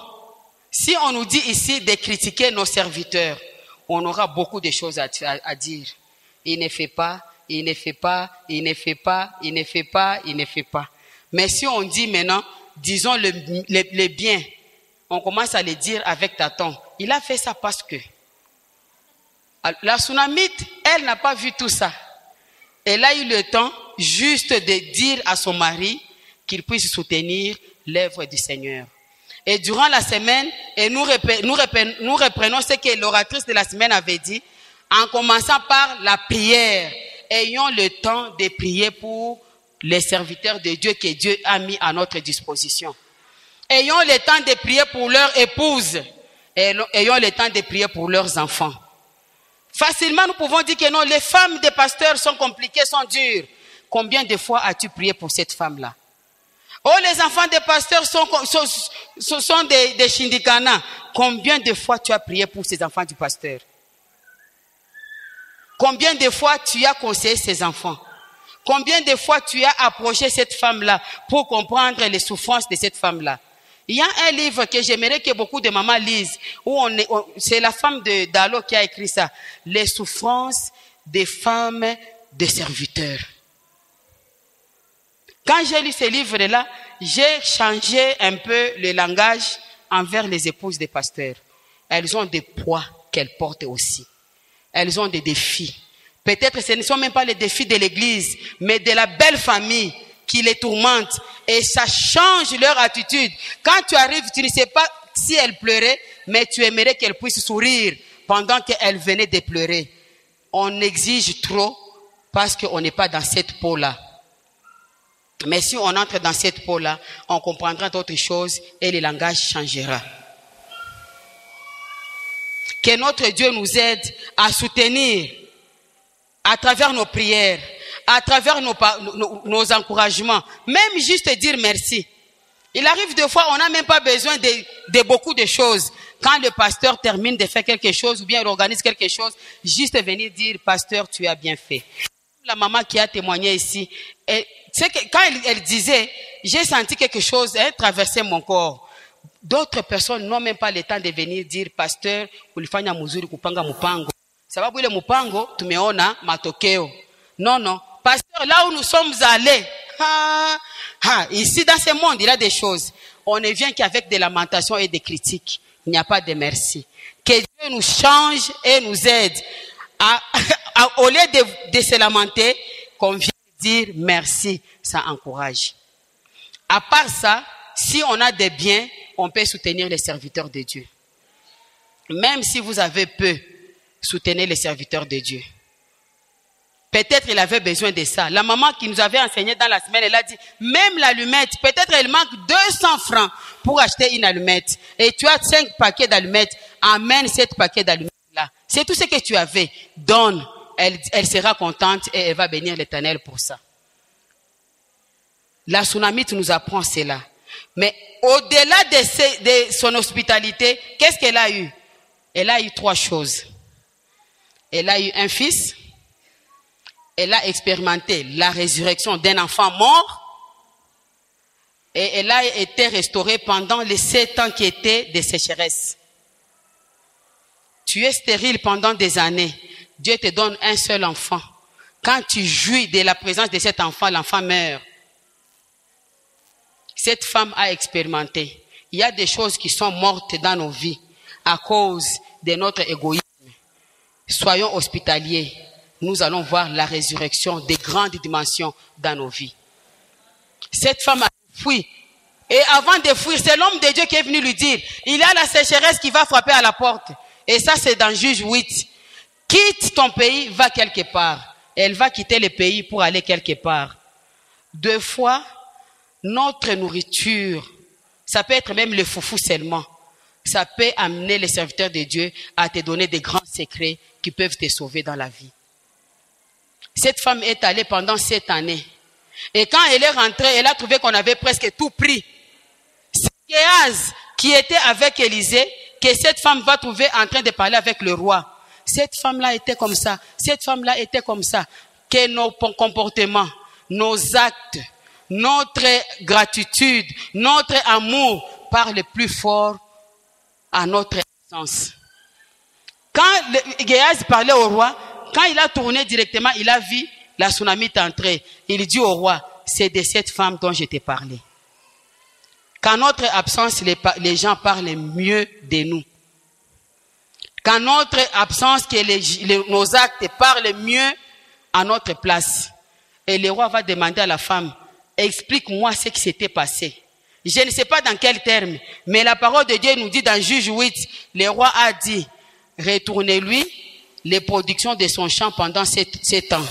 si on nous dit ici de critiquer nos serviteurs, on aura beaucoup de choses à dire. Il ne fait pas, il ne fait pas, il ne fait pas, il ne fait pas, il ne fait pas. Mais si on dit maintenant, disons le bien, on commence à le dire avec tâton. Il a fait ça parce que. La Sunamite, elle n'a pas vu tout ça. Elle a eu le temps juste de dire à son mari qu'il puisse soutenir l'œuvre du Seigneur. Et durant la semaine, et nous reprenons ce que l'oratrice de la semaine avait dit, en commençant par la prière. Ayons le temps de prier pour les serviteurs de Dieu que Dieu a mis à notre disposition. Ayons le temps de prier pour leurs épouses. Ayons le temps de prier pour leurs enfants. Facilement, nous pouvons dire que non, les femmes des pasteurs sont compliquées, sont dures. Combien de fois as-tu prié pour cette femme-là? Oh, les enfants des pasteurs sont des Shindikana. Combien de fois tu as prié pour ces enfants du pasteur? Combien de fois tu as conseillé ces enfants? Combien de fois tu as approché cette femme-là pour comprendre les souffrances de cette femme-là? Il y a un livre que j'aimerais que beaucoup de mamans lisent, c'est la femme de Dalo qui a écrit ça. Les souffrances des femmes de serviteurs. Quand j'ai lu ce livre-là, j'ai changé un peu le langage envers les épouses des pasteurs. Elles ont des poids qu'elles portent aussi. Elles ont des défis. Peut-être ce ne sont même pas les défis de l'église, mais de la belle famille qui les tourmente. Et ça change leur attitude. Quand tu arrives, tu ne sais pas si elle pleurait, mais tu aimerais qu'elle puisse sourire pendant qu'elle venait de pleurer. On exige trop parce qu'on n'est pas dans cette peau-là. Mais si on entre dans cette peau-là, on comprendra d'autres choses et le langage changera. Que notre Dieu nous aide à soutenir à travers nos prières, à travers nos encouragements, même juste dire merci. Il arrive des fois, on n'a même pas besoin de beaucoup de choses. Quand le pasteur termine de faire quelque chose ou bien il organise quelque chose, juste venir dire, pasteur, tu as bien fait. La maman qui a témoigné ici, quand elle disait, j'ai senti quelque chose traverser mon corps. D'autres personnes n'ont même pas le temps de venir dire, pasteur, ulifanya muzuri kupanga mupango. Sababu ile mupango, tumeona matokeo. Non, non. Pasteur, là où nous sommes allés, ici dans ce monde, il y a des choses. On ne vient qu'avec des lamentations et des critiques. Il n'y a pas de merci. Que Dieu nous change et nous aide. Au lieu de se lamenter, qu'on vienne dire merci, ça encourage. À part ça, si on a des biens, on peut soutenir les serviteurs de Dieu. Même si vous avez peu, soutenez les serviteurs de Dieu. Peut-être il avait besoin de ça. La maman qui nous avait enseigné dans la semaine, elle a dit, même l'allumette, peut-être elle manque 200 francs pour acheter une allumette. Et tu as 5 paquets d'allumettes, amène 7 paquets d'allumettes-là. C'est tout ce que tu avais. Donne. Elle sera contente et elle va bénir l'Éternel pour ça. La Sunamite nous apprend cela. Mais au-delà de son hospitalité, qu'est-ce qu'elle a eu? Elle a eu 3 choses. Elle a eu un fils. Elle a expérimenté la résurrection d'un enfant mort. Et elle a été restaurée pendant les 7 ans qui étaient de sécheresse. Tu es stérile pendant des années. Dieu te donne un seul enfant. Quand tu jouis de la présence de cet enfant, l'enfant meurt. Cette femme a expérimenté. il y a des choses qui sont mortes dans nos vies à cause de notre égoïsme. Soyons hospitaliers. Nous allons voir la résurrection des grandes dimensions dans nos vies. Cette femme a fui. Et avant de fuir, c'est l'homme de Dieu qui est venu lui dire, il y a la sécheresse qui va frapper à la porte. Et ça, c'est dans Juge 8. Quitte ton pays, va quelque part. Elle va quitter le pays pour aller quelque part. 2 fois, notre nourriture, ça peut être même le foufou seulement. Ça peut amener les serviteurs de Dieu à te donner des grands secrets qui peuvent te sauver dans la vie. Cette femme est allée pendant 7 années. Et quand elle est rentrée, elle a trouvé qu'on avait presque tout pris. C'est Géhaz qui était avec Élisée, que cette femme va trouver en train de parler avec le roi. Cette femme-là était comme ça. Cette femme-là était comme ça. Que nos comportements, nos actes, notre gratitude, notre amour parlent plus fort à notre essence. Quand Géhaz parlait au roi, quand il a tourné directement, il a vu la tsunamite entrer. Il dit au roi, c'est de cette femme dont je t'ai parlé. Qu'en notre absence, les gens parlent mieux de nous. Qu'en notre absence, que nos actes parlent mieux à notre place. Et le roi va demander à la femme, explique-moi ce qui s'était passé. Je ne sais pas dans quel terme, mais la parole de Dieu nous dit dans Juge 8, le roi a dit, retournez-lui les productions de son champ pendant 7 ans.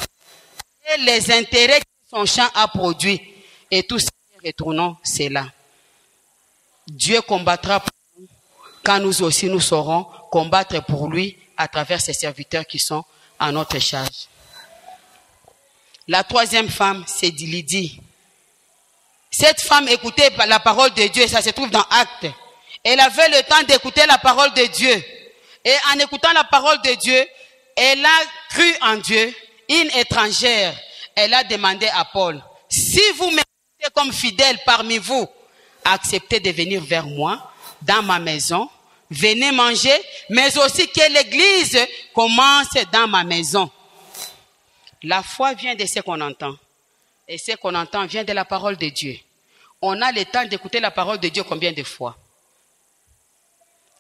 Et les intérêts que son champ a produits. Et tous retournons cela. Dieu combattra pour nous quand nous aussi nous saurons combattre pour lui à travers ses serviteurs qui sont à notre charge. La 3e femme, c'est Lydie. Cette femme écoutait la parole de Dieu, ça se trouve dans Actes. Elle avait le temps d'écouter la parole de Dieu. Et en écoutant la parole de Dieu, elle a cru en Dieu. Une étrangère, elle a demandé à Paul, si vous m'écoutez comme fidèle parmi vous, acceptez de venir vers moi, dans ma maison, venez manger, mais aussi que l'église commence dans ma maison. La foi vient de ce qu'on entend. Et ce qu'on entend vient de la parole de Dieu. On a le temps d'écouter la parole de Dieu combien de fois?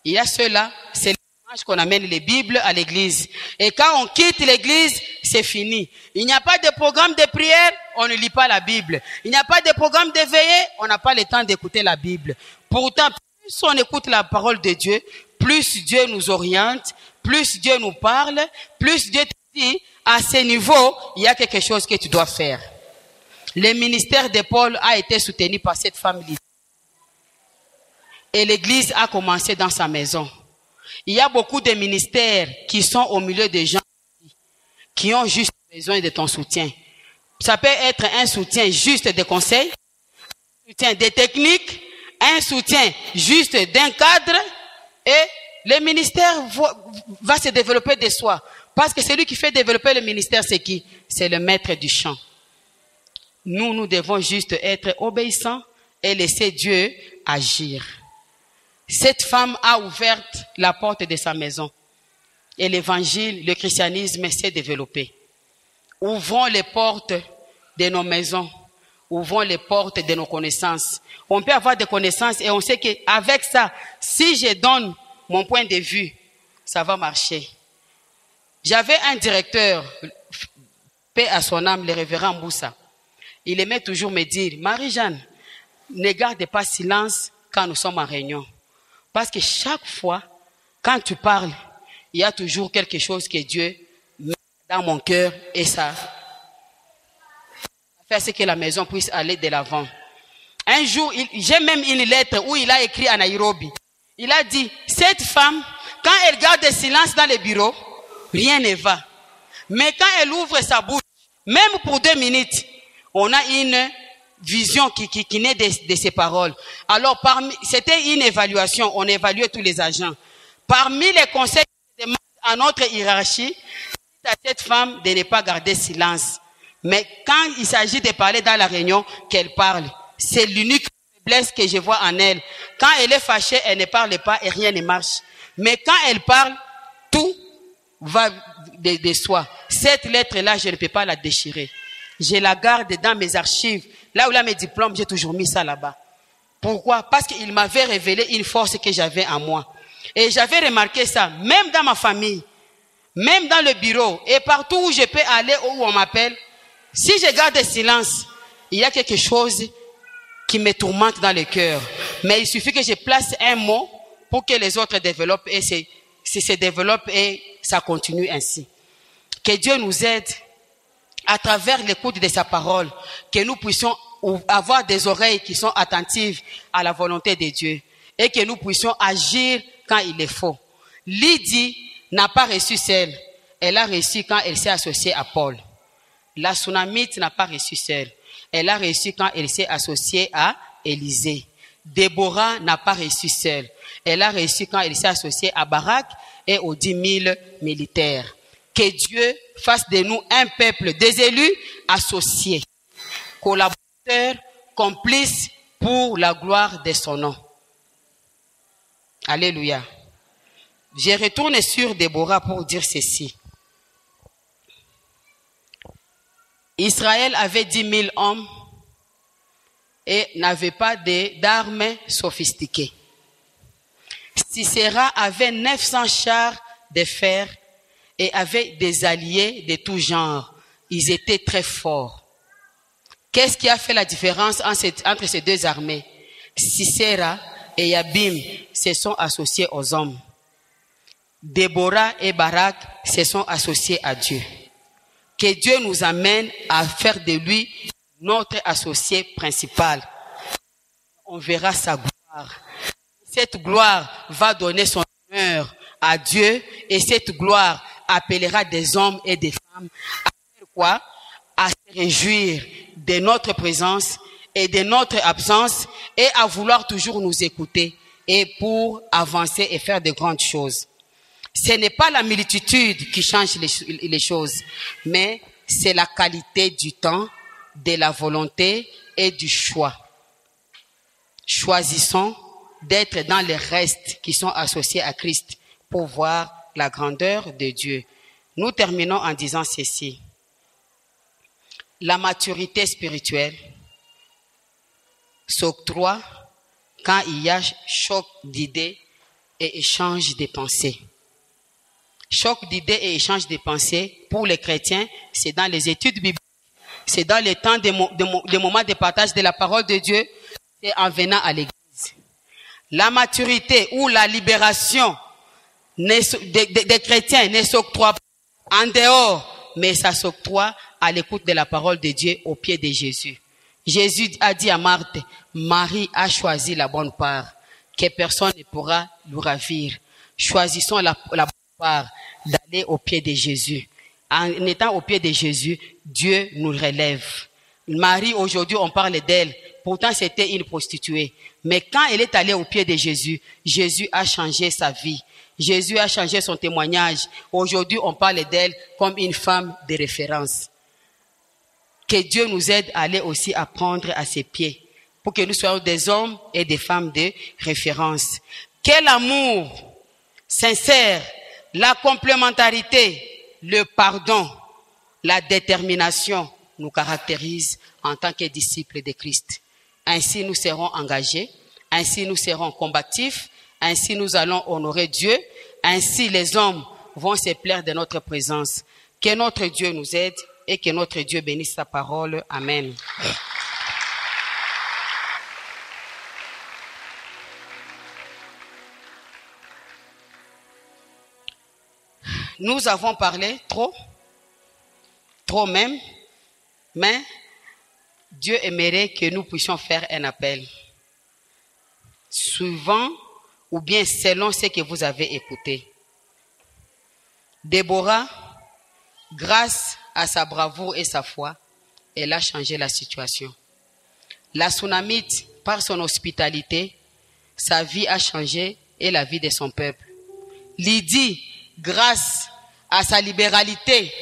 Il y a ceux-là, c'est le dimanche qu'on amène les Bibles à l'église. Et quand on quitte l'église, c'est fini. Il n'y a pas de programme de prière, on ne lit pas la Bible. Il n'y a pas de programme de veillée, on n'a pas le temps d'écouter la Bible. Pourtant, plus on écoute la parole de Dieu, plus Dieu nous oriente, plus Dieu nous parle, plus Dieu te dit, à ce niveau, il y a quelque chose que tu dois faire. Le ministère de Paul a été soutenu par cette femme. Et l'église a commencé dans sa maison. Il y a beaucoup de ministères qui sont au milieu des gens qui ont juste besoin de ton soutien. Ça peut être un soutien juste de conseils, un soutien de techniques, un soutien juste d'un cadre, et le ministère va se développer de soi. Parce que celui qui fait développer le ministère, c'est qui? C'est le maître du chant. Nous devons juste être obéissants et laisser Dieu agir. Cette femme a ouvert la porte de sa maison. Et l'évangile, le christianisme s'est développé. Ouvrons les portes de nos maisons. Ouvrons les portes de nos connaissances. On peut avoir des connaissances et on sait qu'avec ça, si je donne mon point de vue, ça va marcher. J'avais un directeur, paix à son âme, le révérend Moussa. Il aimait toujours me dire, Marie-Jeanne, ne garde pas silence quand nous sommes en réunion. Parce que chaque fois, quand tu parles, il y a toujours quelque chose que Dieu met dans mon cœur et ça fait ce que la maison puisse aller de l'avant. Un jour, j'ai même une lettre où il a écrit à Nairobi. Il a dit, cette femme, quand elle garde le silence dans le bureau, rien ne va. Mais quand elle ouvre sa bouche, même pour 2 minutes, on a une vision qui naît de ses paroles. Alors, c'était une évaluation. On évaluait tous les agents. Parmi les conseils qui demandent à notre hiérarchie, c'est à cette femme de ne pas garder silence. Mais quand il s'agit de parler dans la réunion, qu'elle parle. C'est l'unique faiblesse que je vois en elle. Quand elle est fâchée, elle ne parle pas et rien ne marche. Mais quand elle parle, tout va de soi. Cette lettre-là, je ne peux pas la déchirer. Je la garde dans mes archives. Là où il y a mes diplômes, j'ai toujours mis ça là-bas. Pourquoi? Parce qu'il m'avait révélé une force que j'avais en moi. Et j'avais remarqué ça, même dans ma famille, même dans le bureau, et partout où je peux aller, où on m'appelle, si je garde le silence, il y a quelque chose qui me tourmente dans le cœur. Mais il suffit que je place un mot pour que les autres développent et se développent et ça continue ainsi. Que Dieu nous aide à travers l'écoute de sa parole, que nous puissions avoir des oreilles qui sont attentives à la volonté de Dieu et que nous puissions agir quand il est faut. Lydie n'a pas reçu celle, elle a reçu quand elle s'est associée à Paul. La Sunamite n'a pas reçu celle, elle a reçu quand elle s'est associée à Élisée. Déborah n'a pas reçu celle, elle a reçu quand elle s'est associée à Barak et aux 10 000 militaires. Que Dieu fasse de nous un peuple des élus associés, collaborateurs, complices pour la gloire de son nom. Alléluia. Je retourne sur Déborah pour dire ceci. Israël avait 10 000 hommes et n'avait pas d'armes sophistiquées. Sisera avait 900 chars de fer et avait des alliés de tout genre. Ils étaient très forts. Qu'est-ce qui a fait la différence entre ces deux armées? Sisera et Yabim se sont associés aux hommes. Déborah et Barak se sont associés à Dieu. Que Dieu nous amène à faire de lui notre associé principal. On verra sa gloire. Cette gloire va donner son honneur à Dieu et cette gloire appellera des hommes et des femmes à faire quoi? À se réjouir de notre présence et de notre absence et à vouloir toujours nous écouter et pour avancer et faire de grandes choses. Ce n'est pas la multitude qui change les choses, mais c'est la qualité du temps, de la volonté et du choix. Choisissons d'être dans les restes qui sont associés à Christ pour voir la grandeur de Dieu. Nous terminons en disant ceci. La maturité spirituelle s'octroie quand il y a choc d'idées et échange de pensées. Choc d'idées et échange de pensées, pour les chrétiens, c'est dans les études bibliques, c'est dans les temps des moments de partage de la parole de Dieu, c'est en venant à l'église. La maturité ou la libération des chrétiens ne s'octroie pas en dehors, mais ça s'octroie à l'écoute de la parole de Dieu au pied de Jésus. Jésus a dit à Marthe, Marie a choisi la bonne part, que personne ne pourra lui ravir. Choisissons la bonne part d'aller au pied de Jésus. En étant au pied de Jésus, Dieu nous relève. Marie, aujourd'hui, on parle d'elle. Pourtant, c'était une prostituée. Mais quand elle est allée au pied de Jésus, Jésus a changé sa vie. Jésus a changé son témoignage. Aujourd'hui, on parle d'elle comme une femme de référence. Que Dieu nous aide à aller aussi apprendre à ses pieds, pour que nous soyons des hommes et des femmes de référence. Quel amour sincère, la complémentarité, le pardon, la détermination nous caractérisent en tant que disciples de Christ. Ainsi nous serons engagés, ainsi nous serons combatifs, ainsi nous allons honorer Dieu, ainsi les hommes vont se plaire de notre présence. Que notre Dieu nous aide et que notre Dieu bénisse sa parole. Amen. Nous avons parlé trop même, mais Dieu aimerait que nous puissions faire un appel. Suivant ou bien selon ce que vous avez écouté. Déborah, grâce à sa bravoure et sa foi, elle a changé la situation. La Sunamite, par son hospitalité, sa vie a changé et la vie de son peuple. Lydie, grâce à sa libéralité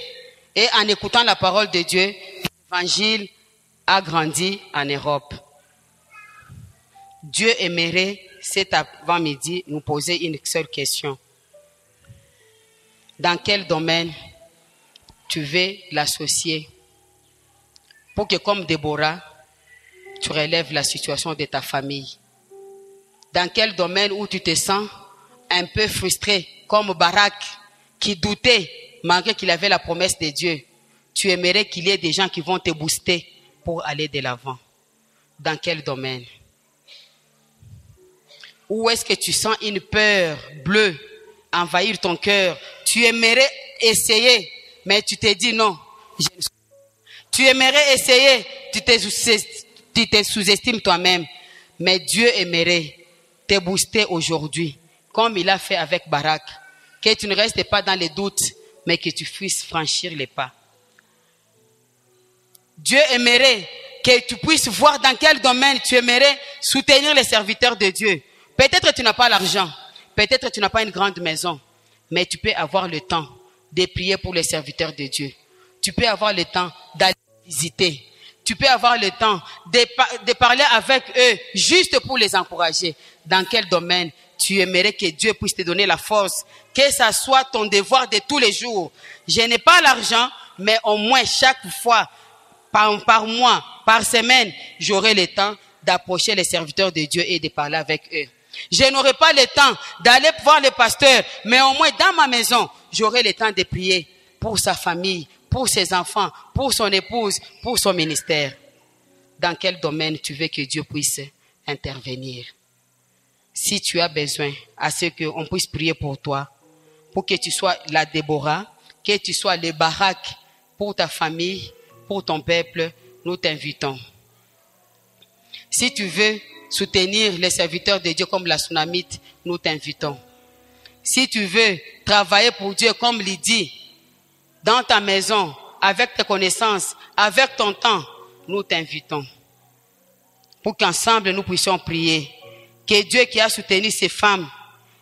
et en écoutant la parole de Dieu, l'évangile a grandi en Europe. Dieu aimerait cet avant-midi nous poser une seule question. Dans quel domaine tu veux l'associer pour que comme Déborah, tu relèves la situation de ta famille, Dans quel domaine où tu te sens un peu frustré, comme Barak, qui doutait malgré qu'il avait la promesse de Dieu. Tu aimerais qu'il y ait des gens qui vont te booster pour aller de l'avant. Dans quel domaine? Où est-ce que tu sens une peur bleue envahir ton cœur? Tu aimerais essayer, mais tu te dis non. Tu aimerais essayer, tu te sous-estimes toi-même. Mais Dieu aimerait te booster aujourd'hui, comme il a fait avec Barak. Que tu ne restes pas dans les doutes, mais que tu puisses franchir les pas. Dieu aimerait que tu puisses voir dans quel domaine tu aimerais soutenir les serviteurs de Dieu. Peut-être tu n'as pas l'argent, peut-être tu n'as pas une grande maison, mais tu peux avoir le temps de prier pour les serviteurs de Dieu. Tu peux avoir le temps d'aller visiter. Tu peux avoir le temps de parler avec eux juste pour les encourager. Dans quel domaine tu aimerais que Dieu puisse te donner la force, que ça soit ton devoir de tous les jours. Je n'ai pas l'argent, mais au moins chaque fois, par mois, par semaine, j'aurai le temps d'approcher les serviteurs de Dieu et de parler avec eux. Je n'aurai pas le temps d'aller voir le pasteur, mais au moins dans ma maison, j'aurai le temps de prier pour sa famille, pour ses enfants, pour son épouse, pour son ministère. Dans quel domaine tu veux que Dieu puisse intervenir? Si tu as besoin à ce qu'on puisse prier pour toi, pour que tu sois la Déborah, que tu sois le Barak pour ta famille, pour ton peuple, nous t'invitons. Si tu veux soutenir les serviteurs de Dieu comme la Sunamite, nous t'invitons. Si tu veux travailler pour Dieu comme Lydie, dans ta maison, avec tes connaissances, avec ton temps, nous t'invitons. Pour qu'ensemble nous puissions prier. Que Dieu qui a soutenu ces femmes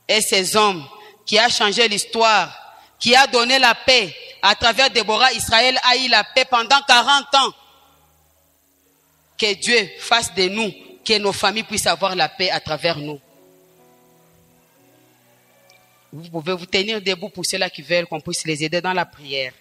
et ces hommes, qui a changé l'histoire, qui a donné la paix, à travers Déborah, Israël a eu la paix pendant 40 ans. Que Dieu fasse de nous, que nos familles puissent avoir la paix à travers nous. Vous pouvez vous tenir debout pour ceux-là qui veulent qu'on puisse les aider dans la prière.